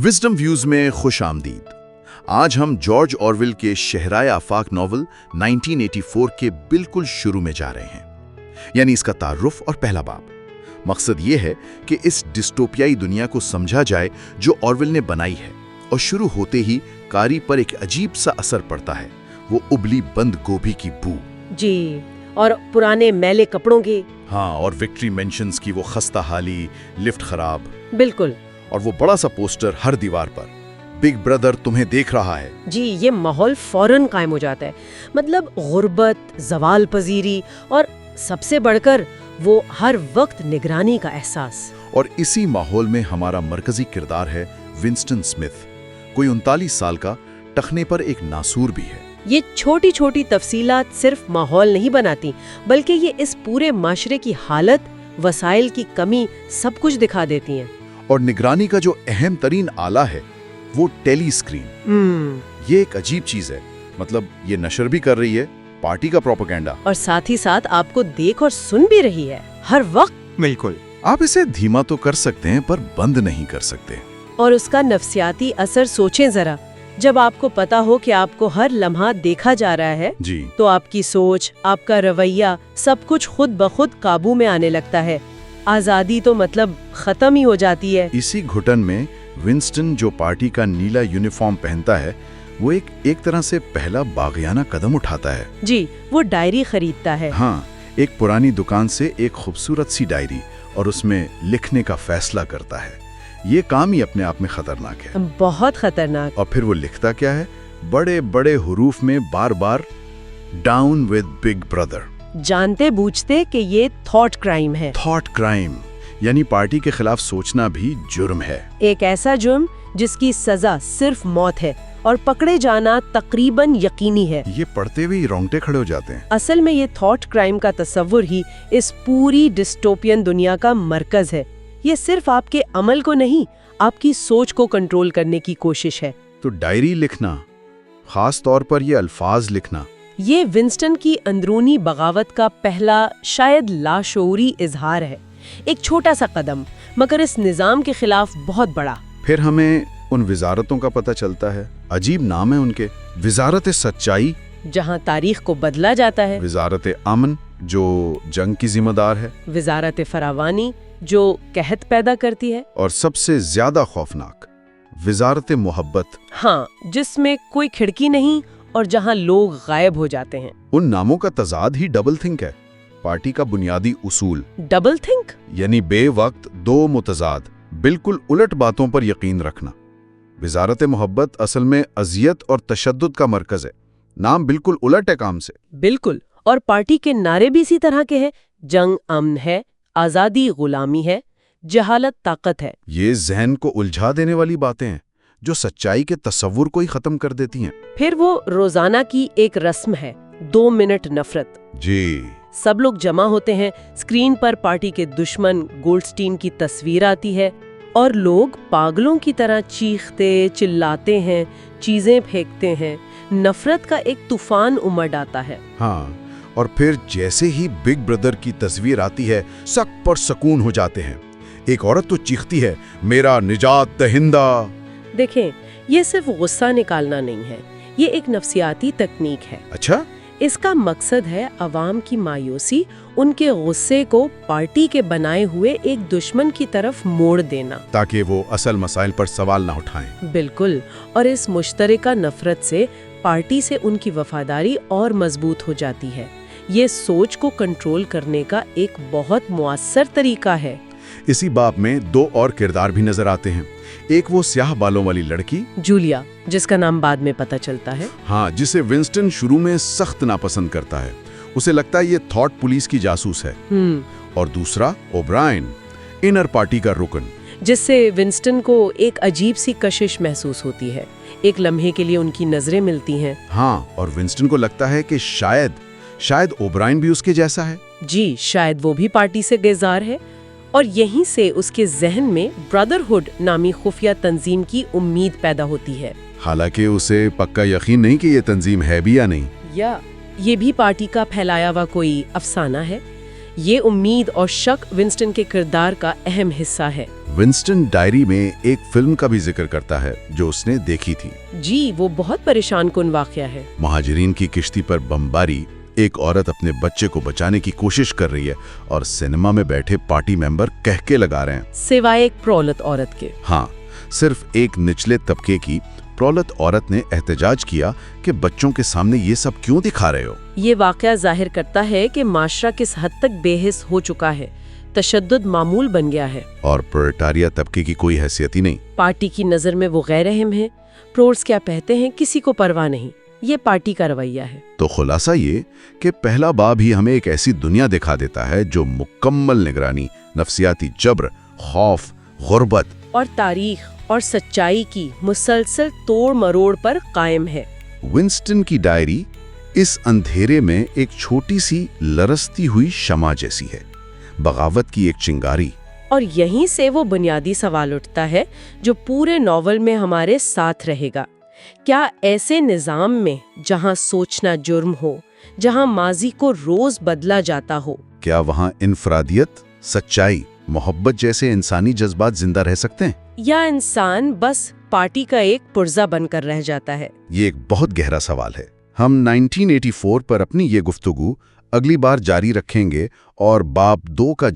Wisdom views में खुश आमदीद। आज हम जॉर्ज ऑरवेल के शहराए आफाक नॉवल 1984 के बिल्कुल शुरू में जा रहे हैं, यानी इसका तारुफ और पहला बाब। मकसद ये है कि इस डिस्टोपियाई दुनिया को समझा जाए जो ऑरवेल ने बनाई है, और शुरू होते ही कारी पर एक अजीब सा असर पड़ता है, वो उबली बंद गोभी की बू जी, और पुराने मैले कपड़ों की। हाँ, और विक्ट्री मेंशंस की वो खस्ता हाली, लिफ्ट खराब, बिल्कुल। और वो बड़ा सा पोस्टर हर दीवार पर, बिग ब्रदर तुम्हें देख रहा है। जी, ये माहौल फौरन कायम हो जाता है। मतलब गुर्बत, जवाल पजीरी और सबसे बढ़कर वो हर वक्त निगरानी का एहसास। और इसी माहौल में हमारा मरकजी किरदार है विंस्टन स्मिथ, कोई 39 साल का, टखने पर एक नासूर भी है। ये छोटी छोटी तफसीलात सिर्फ माहौल नहीं बनाती, बल्कि ये इस पूरे माशरे की हालत, वसाइल की कमी, सब कुछ दिखा देती हैं। और निगरानी का जो अहम तरीन आला है वो टेली स्क्रीन। ये एक अजीब चीज है। मतलब ये नशर भी कर रही है पार्टी का प्रोपेगेंडा, और साथ ही साथ आपको देख और सुन भी रही है हर वक्त। बिल्कुल। आप इसे धीमा तो कर सकते हैं पर बंद नहीं कर सकते। और उसका नफ्सियाती असर सोचें जरा। जब आपको पता हो कि आपको हर लम्हा देखा जा रहा है जी, तो आपकी सोच, आपका रवैया, सब कुछ खुद ब खुद काबू में आने लगता है। आजादी तो मतलब खत्म ही हो जाती है। इसी घुटन में विंस्टन, जो पार्टी का नीला यूनिफॉर्म पहनता है, वो एक तरह से पहला बागियाना कदम उठाता है। जी, वो डायरी खरीदता है। हाँ, एक पुरानी दुकान से एक खूबसूरत सी डायरी, और उसमें लिखने का फैसला करता है। ये काम ही अपने आप में खतरनाक है, बहुत खतरनाक। और फिर वो लिखता क्या है, बड़े बड़े हुरूफ में बार बार, डाउन विद बिग ब्रदर। जानते बूझते कि ये थॉट क्राइम है। थॉट क्राइम यानी पार्टी के खिलाफ सोचना भी जुर्म है। एक ऐसा जुर्म जिसकी सजा सिर्फ मौत है, और पकड़े जाना तकरीबन यकीनी है। ये पढ़ते हुए ही रोंगटे खड़े हो जाते हैं। असल में ये थॉट क्राइम का तस्वुर ही इस पूरी डिस्टोपियन दुनिया का मरकज है। ये सिर्फ आपके अमल को नहीं, आपकी सोच को कंट्रोल करने की कोशिश है। तो डायरी लिखना, खास तौर पर ये अल्फाज लिखना, ये विंस्टन की अंदरूनी बगावत का पहला, शायद लाशऊरी इजहार है। एक छोटा सा कदम, मगर इस निजाम के खिलाफ बहुत बड़ा। फिर हमें उन विजारतों का पता चलता है। अजीब नाम है उनके। विजारत सच्चाई, जहां तारीख को बदला जाता है। विजारत अमन, जो जंग की जिम्मेदार है। विजारत फरावानी, जो कहत पैदा करती है। और सबसे ज्यादा खौफनाक, विजारत मोहब्बत। हाँ, जिसमें कोई खिड़की नहीं और जहां लोग गायब हो जाते हैं। उन नामों का तजाद ही डबल थिंक है। पार्टी का बुनियादी उसूल डबल थिंक यानी बेवक्त दो मुतजाद, बिल्कुल उलट बातों पर यकीन रखना। विजारत मोहब्बत असल में अजियत और तशद्दुद का मरकज है। नाम बिल्कुल उलट है काम से। बिल्कुल। और पार्टी के नारे भी इसी तरह के हैं। जंग अमन है, आजादी गुलामी है, जहालत ताकत है। ये जहन को उलझा देने वाली बातें हैं जो सच्चाई के तस्वुर को ही खत्म कर देती हैं। फिर वो रोजाना की एक रस्म है, 2 मिनट नफरत। जी, सब लोग जमा होते हैं, स्क्रीन पर पार्टी के दुश्मन गोल्डस्टीन की तस्वीर आती है, और लोग पागलों की तरह चीखते चिल्लाते हैं, चीजें फेंकते हैं। नफरत का एक तूफान उमड़ आता है। हाँ, और फिर जैसे ही बिग ब्रदर की तस्वीर आती है, सक पर सकून हो जाते हैं। एक औरत तो चीखती है, मेरा निजात दहिंदा। देखें, ये सिर्फ गुस्सा निकालना नहीं है, ये एक नफ्सियाती तकनीक है। अच्छा, इसका मकसद है अवाम की मायूसी, उनके गुस्से को पार्टी के बनाए हुए एक दुश्मन की तरफ मोड़ देना, ताकि वो असल मसाइल पर सवाल ना उठाएं। बिल्कुल। और इस मुश्तरका नफरत से पार्टी से उनकी वफादारी और मजबूत हो जाती है। ये सोच को कंट्रोल करने का एक बहुत मुअस्सर तरीका है। इसी बाब में दो और किरदार भी नजर आते हैं। एक वो स्याह बालों वाली लड़की जूलिया, जिसका नाम बाद में पता चलता है। हाँ, जिसे विंस्टन शुरू में सख्त नापसंद करता है। उसे लगता है ये थॉट पुलिस की जासूस है। और दूसरा ओब्रायन, इनर पार्टी का रुकन, जिससे विंस्टन को एक अजीब सी कशिश महसूस होती है। एक लम्हे के लिए उनकी नजरें मिलती हैं। हाँ, और विंस्टन को लगता है कि शायद ओब्रायन भी उसके जैसा है। जी, शायद वो भी पार्टी से बेजार है। और यहीं से उसके जहन में ब्रदरहुड नामी खुफिया तंजीम की उम्मीद पैदा होती है। हालांकि उसे पक्का यकीन नहीं कि ये तंजीम है भी या नहीं, या ये भी पार्टी का फैलाया हुआ कोई अफसाना है। یہ امید اور شک ونسٹن کے کردار کا اہم حصہ ہے۔ ونسٹن ڈائری میں ایک فلم کا بھی ذکر کرتا ہے جو اس نے دیکھی تھی۔ جی، وہ بہت پریشان کن واقعہ ہے۔ مہاجرین کی کشتی پر بمباری، ایک عورت اپنے بچے کو بچانے کی کوشش کر رہی ہے اور سینما میں بیٹھے پارٹی ممبر کہکے لگا رہے ہیں، سوائے ایک پرولت عورت کے۔ ہاں، صرف ایک نچلے طبقے کی پرولت عورت نے احتجاج کیا کہ بچوں کے سامنے یہ سب کیوں دکھا رہے ہو؟ یہ واقعہ ظاہر کرتا ہے کہ معاشرہ کس حد تک بے حس ہو چکا ہے، تشدد معمول بن گیا ہے، اور پرولیٹاریا طبقے کی کوئی حیثیت ہی نہیں۔ پارٹی کی نظر میں وہ غیر اہم ہے۔ پرولس کیا کہتے ہیں، کسی کو پرواہ نہیں، یہ پارٹی کا رویہ ہے۔ تو خلاصہ یہ کہ پہلا باب ہی ہمیں ایک ایسی دنیا دکھا دیتا ہے جو مکمل نگرانی، نفسیاتی جبر، خوف، غربت اور تاریخ اور سچائی کی مسلسل توڑ مروڑ پر قائم ہے۔ ونسٹن کی ڈائری اس اندھیرے میں ایک چھوٹی سی لرزتی ہوئی شمع جیسی ہے، بغاوت کی ایک چنگاری۔ اور یہیں سے وہ بنیادی سوال اٹھتا ہے جو پورے ناول میں ہمارے ساتھ رہے گا۔ کیا ایسے نظام میں جہاں سوچنا جرم ہو، جہاں ماضی کو روز بدلا جاتا ہو، کیا وہاں انفرادیت، سچائی، محبت جیسے انسانی جذبات زندہ رہ سکتے ہیں؟ یا انسان بس پارٹی کا ایک پرزہ بن کر رہ جاتا ہے؟ یہ ایک بہت گہرا سوال ہے۔ ہم 1984 پر اپنی یہ گفتگو اگلی بار جاری رکھیں گے اور باب 2 کا